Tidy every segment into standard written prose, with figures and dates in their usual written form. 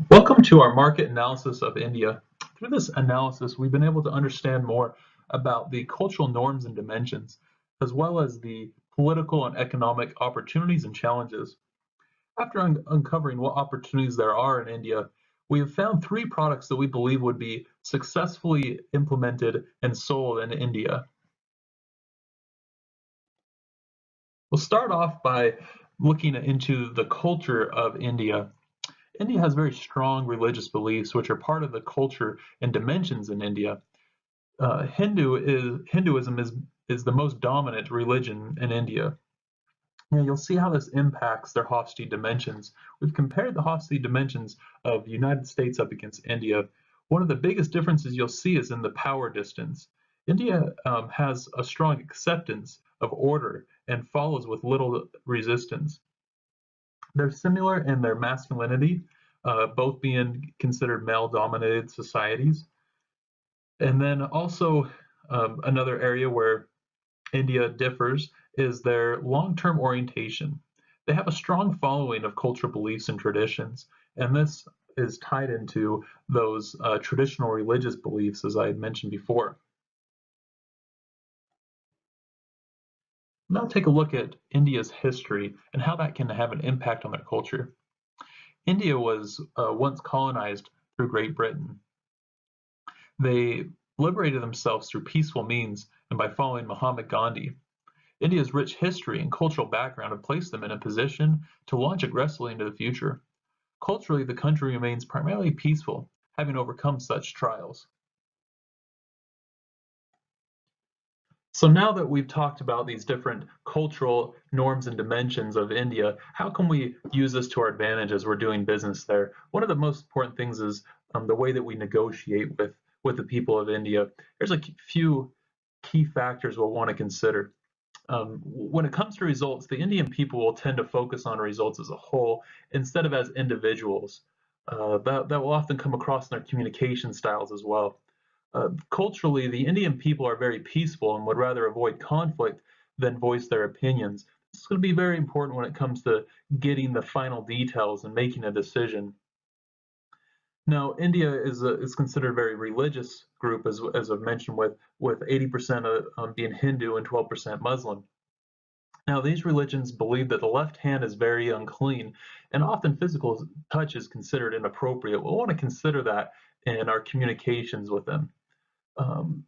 Welcome to our market analysis of India. Through this analysis, we've been able to understand more about the cultural norms and dimensions, as well as the political and economic opportunities and challenges. After uncovering what opportunities there are in India, we have found three products that we believe would be successfully implemented and sold in India. We'll start off by looking into the culture of India. India has very strong religious beliefs, which are part of the culture and dimensions in India. Hinduism is the most dominant religion in India. Now you'll see how this impacts their Hasti dimensions. We've compared the Hasti dimensions of the United States up against India. One of the biggest differences you'll see is in the power distance. India has a strong acceptance of order and follows with little resistance. They're similar in their masculinity, both being considered male-dominated societies. And then also another area where India differs is their long-term orientation. They have a strong following of cultural beliefs and traditions, and this is tied into those traditional religious beliefs, as I had mentioned before. Now take a look at India's history and how that can have an impact on their culture. India was once colonized through Great Britain. They liberated themselves through peaceful means and by following Mahatma Gandhi. India's rich history and cultural background have placed them in a position to launch aggressively into the future. Culturally, the country remains primarily peaceful, having overcome such trials. So now that we've talked about these different cultural norms and dimensions of India, how can we use this to our advantage as we're doing business there? One of the most important things is the way that we negotiate with the people of India. There's a few key factors we'll want to consider. When it comes to results, the Indian people will tend to focus on results as a whole instead of as individuals. That will often come across in their communication styles as well. Culturally, the Indian people are very peaceful and would rather avoid conflict than voice their opinions. This is going to be very important when it comes to getting the final details and making a decision. Now, India is considered a very religious group, as I've mentioned, with 80% being Hindu and 12% Muslim. Now, these religions believe that the left hand is very unclean, and often physical touch is considered inappropriate. We'll want to consider that in our communications with them. Um,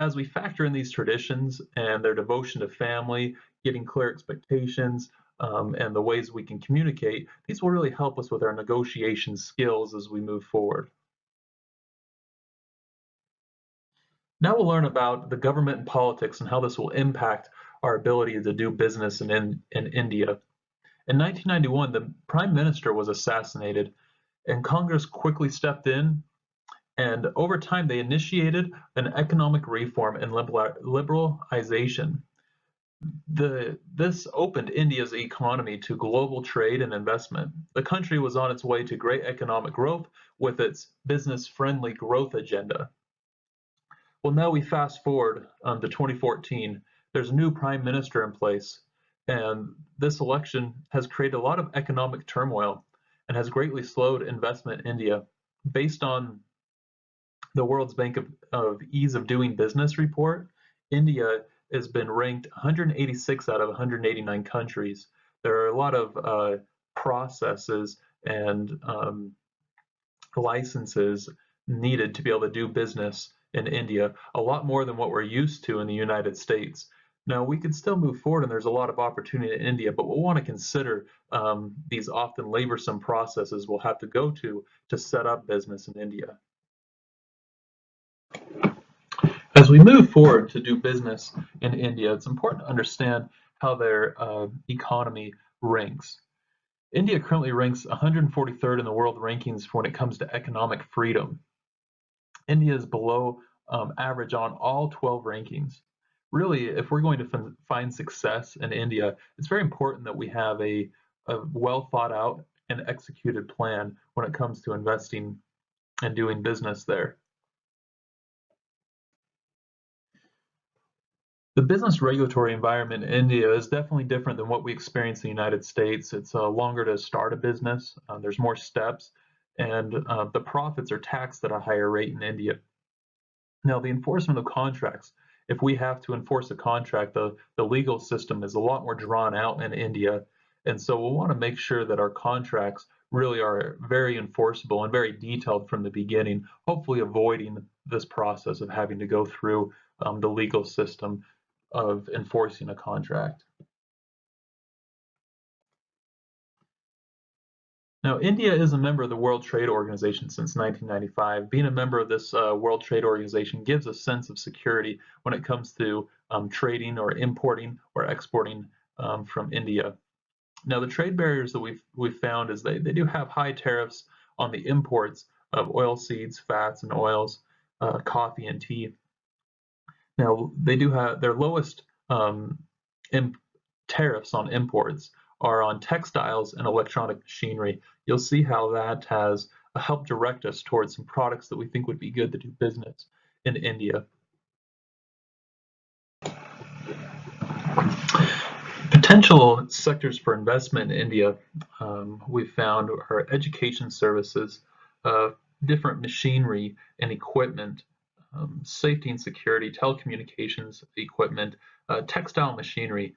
as we factor in these traditions and their devotion to family, getting clear expectations, and the ways we can communicate, these will really help us with our negotiation skills as we move forward. Now we'll learn about the government and politics and how this will impact our ability to do business in India. In 1991, the prime minister was assassinated, and Congress quickly stepped in. And over time, they initiated an economic reform and liberalization. This opened India's economy to global trade and investment. The country was on its way to great economic growth with its business-friendly growth agenda. Well, now we fast forward to 2014. There's a new prime minister in place, and this election has created a lot of economic turmoil and has greatly slowed investment in India. Based on the World's Bank of Ease of Doing Business report, India has been ranked 186 out of 189 countries. There are a lot of processes and licenses needed to be able to do business in India, a lot more than what we're used to in the United States. Now, we can still move forward, and there's a lot of opportunity in India, but we'll want to consider these often laborsome processes we'll have to go to set up business in India. As we move forward to do business in India, it's important to understand how their economy ranks. India currently ranks 143rd in the world rankings when it comes to economic freedom. India is below average on all 12 rankings. Really, if we're going to find success in India, it's very important that we have a well thought out and executed plan when it comes to investing and doing business there. The business regulatory environment in India is definitely different than what we experience in the United States. It's longer to start a business, there's more steps, and the profits are taxed at a higher rate in India. Now, the enforcement of contracts, if we have to enforce a contract, the legal system is a lot more drawn out in India. And so we'll want to make sure that our contracts really are very enforceable and very detailed from the beginning, hopefully avoiding this process of having to go through the legal system of enforcing a contract. Now, India is a member of the World Trade Organization since 1995. Being a member of this World Trade Organization gives a sense of security when it comes to trading or importing or exporting from India. Now, the trade barriers that we've found is they do have high tariffs on the imports of oilseeds, fats, and oils, coffee, and tea. Now, they do have their lowest tariffs on imports are on textiles and electronic machinery. You'll see how that has helped direct us towards some products that we think would be good to do business in India. Potential sectors for investment in India we've found are education services, different machinery and equipment, safety and security, telecommunications equipment, textile machinery.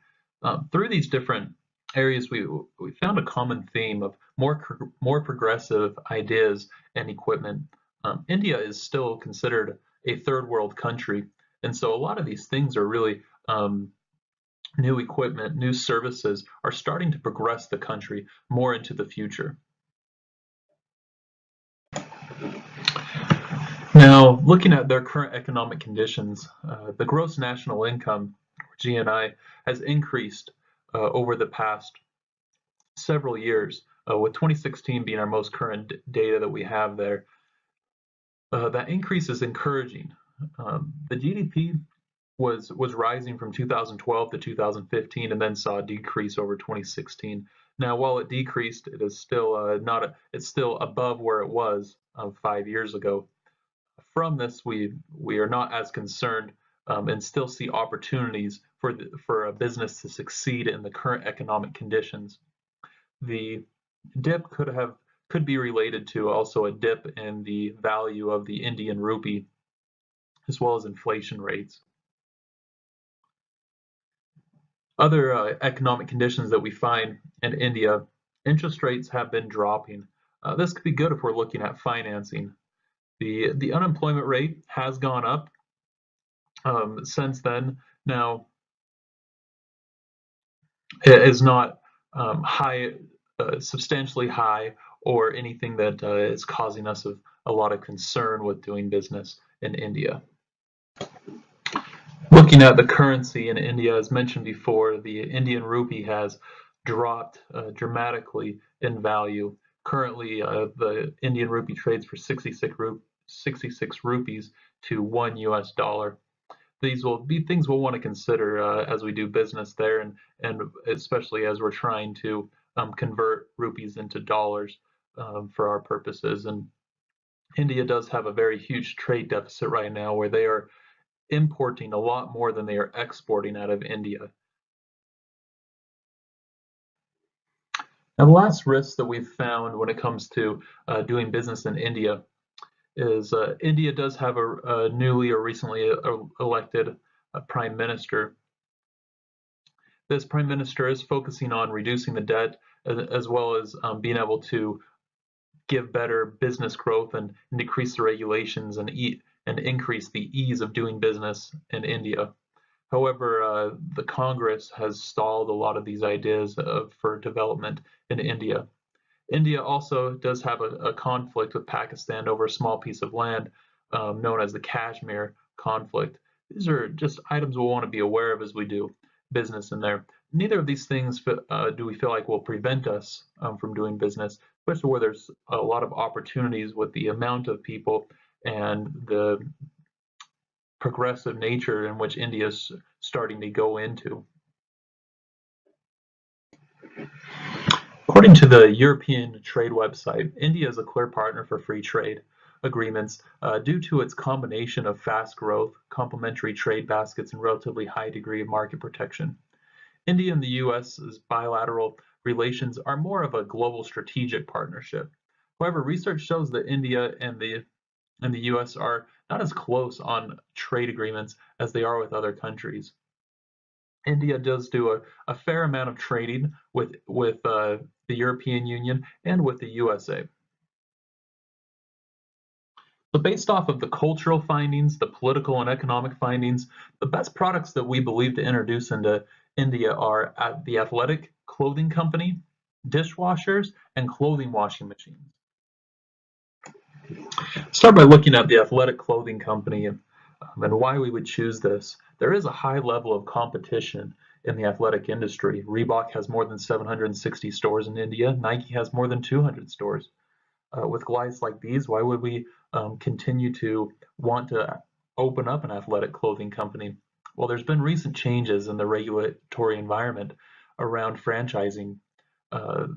Through these different areas, we found a common theme of more progressive ideas and equipment. India is still considered a third world country, and so a lot of these things are really new equipment, new services are starting to progress the country more into the future. Now, looking at their current economic conditions, the gross national income, or GNI, has increased over the past several years, with 2016 being our most current data that we have there. That increase is encouraging. The GDP was rising from 2012 to 2015 and then saw a decrease over 2016. Now, while it decreased, it is still it's still above where it was 5 years ago. From this, we are not as concerned and still see opportunities for a business to succeed in the current economic conditions. The dip could be related to also a dip in the value of the Indian rupee, as well as inflation rates. Other economic conditions that we find in India, interest rates have been dropping. This could be good if we're looking at financing. The unemployment rate has gone up since then. Now, it is not high, substantially high, or anything that is causing us a lot of concern with doing business in India. Looking at the currency in India, as mentioned before, the Indian rupee has dropped dramatically in value. Currently, the Indian rupee trades for 66 rupees to $1 US. These will be things we'll want to consider as we do business there, and especially as we're trying to convert rupees into dollars for our purposes. And India does have a very huge trade deficit right now, where they are importing a lot more than they are exporting out of India. Now, the last risk that we've found when it comes to doing business in India is India does have a newly or recently elected prime minister. This prime minister is focusing on reducing the debt, as well as being able to give better business growth and decrease the regulations and increase the ease of doing business in India. However, the Congress has stalled a lot of these ideas for development in India. India also does have a conflict with Pakistan over a small piece of land known as the Kashmir conflict. These are just items we'll want to be aware of as we do business in there. Neither of these things do we feel like will prevent us from doing business, especially where there's a lot of opportunities with the amount of people and the progressive nature in which India is starting to go into. According to the European trade website, India is a clear partner for free trade. agreements due to its combination of fast growth, complementary trade baskets, and relatively high degree of market protection. India and the US's bilateral relations are more of a global strategic partnership. However, research shows that India and the US are not as close on trade agreements as they are with other countries. India does do a fair amount of trading with the European Union and with the USA. So based off of the cultural findings, the political and economic findings, the best products that we believe to introduce into India are at the athletic clothing company, dishwashers, and clothing washing machines. Start by looking at the athletic clothing company and why we would choose this. There is a high level of competition in the athletic industry. Reebok has more than 760 stores in India. Nike has more than 200 stores. With glides like these, why would we continue to want to open up an athletic clothing company? Well, there's been recent changes in the regulatory environment around franchising.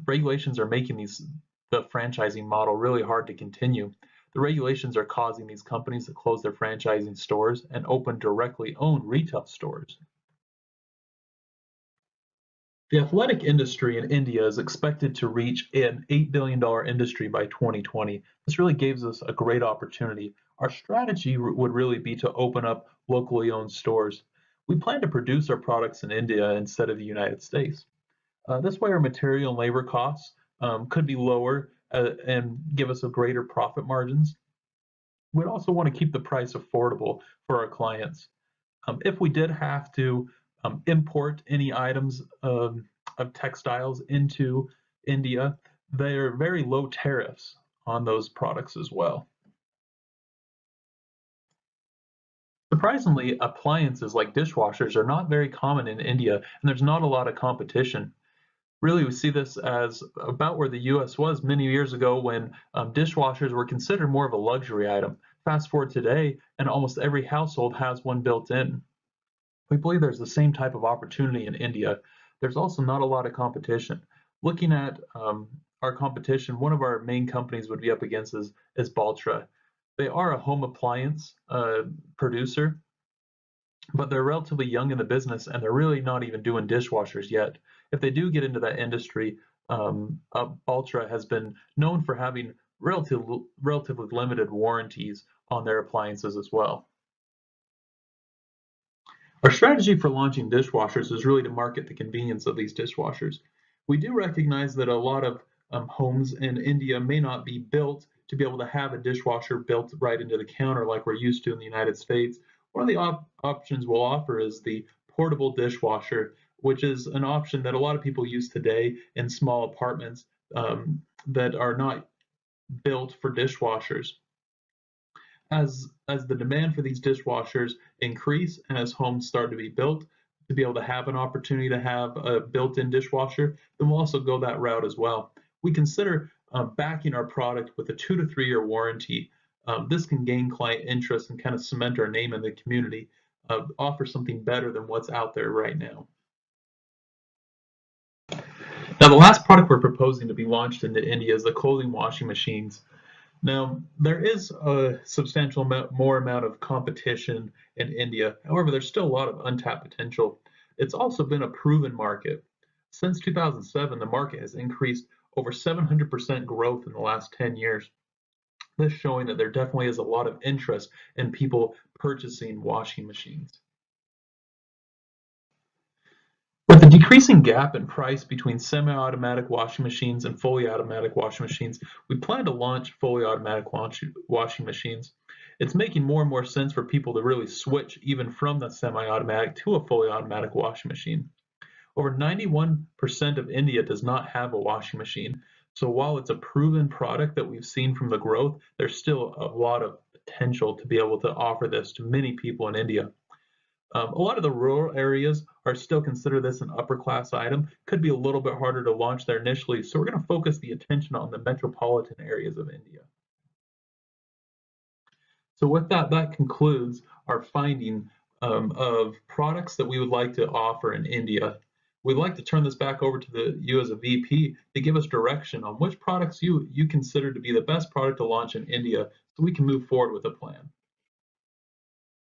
Regulations are making the franchising model really hard to continue. The regulations are causing these companies to close their franchising stores and open directly owned retail stores. The athletic industry in India is expected to reach an $8 billion industry by 2020. This really gives us a great opportunity. Our strategy would really be to open up locally owned stores. We plan to produce our products in India instead of the United States. This way our material and labor costs could be lower and give us a greater profit margins. We'd also want to keep the price affordable for our clients. If we did have to import any items of textiles into India, there are very low tariffs on those products as well. Surprisingly, appliances like dishwashers are not very common in India, and there's not a lot of competition. Really, we see this as about where the US was many years ago when dishwashers were considered more of a luxury item. Fast forward today, and almost every household has one built in. We believe there's the same type of opportunity in India. There's also not a lot of competition. Looking at our competition, one of our main companies would be up against is Baltra. They are a home appliance producer, but they're relatively young in the business and they're really not even doing dishwashers yet. If they do get into that industry, Baltra has been known for having relatively limited warranties on their appliances as well. Our strategy for launching dishwashers is really to market the convenience of these dishwashers. We do recognize that a lot of homes in India may not be built to be able to have a dishwasher built right into the counter like we're used to in the United States. One of the options we'll offer is the portable dishwasher, which is an option that a lot of people use today in small apartments that are not built for dishwashers. As the demand for these dishwashers increase and as homes start to be built to be able to have an opportunity to have a built-in dishwasher, then we'll also go that route as well. We consider backing our product with a 2 to 3 year warranty. This can gain client interest and kind of cement our name in the community, offer something better than what's out there right now. Now, the last product we're proposing to be launched into India is the clothing washing machines. Now, there is a substantial more amount of competition in India. However, there's still a lot of untapped potential. It's also been a proven market. Since 2007, the market has increased over 700% growth in the last 10 years. This showing that there definitely is a lot of interest in people purchasing washing machines. With the decreasing gap in price between semi-automatic washing machines and fully automatic washing machines, we plan to launch fully automatic washing machines. It's making more and more sense for people to really switch even from the semi-automatic to a fully automatic washing machine. Over 91% of India does not have a washing machine. So while it's a proven product that we've seen from the growth, there's still a lot of potential to be able to offer this to many people in India. A lot of the rural areas are still consider this an upper class item. Could be a little bit harder to launch there initially, so we're going to focus the attention on the metropolitan areas of India. So with that, that concludes our finding of products that we would like to offer in India. We'd like to turn this back over to you as a VP to give us direction on which products you consider to be the best product to launch in India so we can move forward with a plan.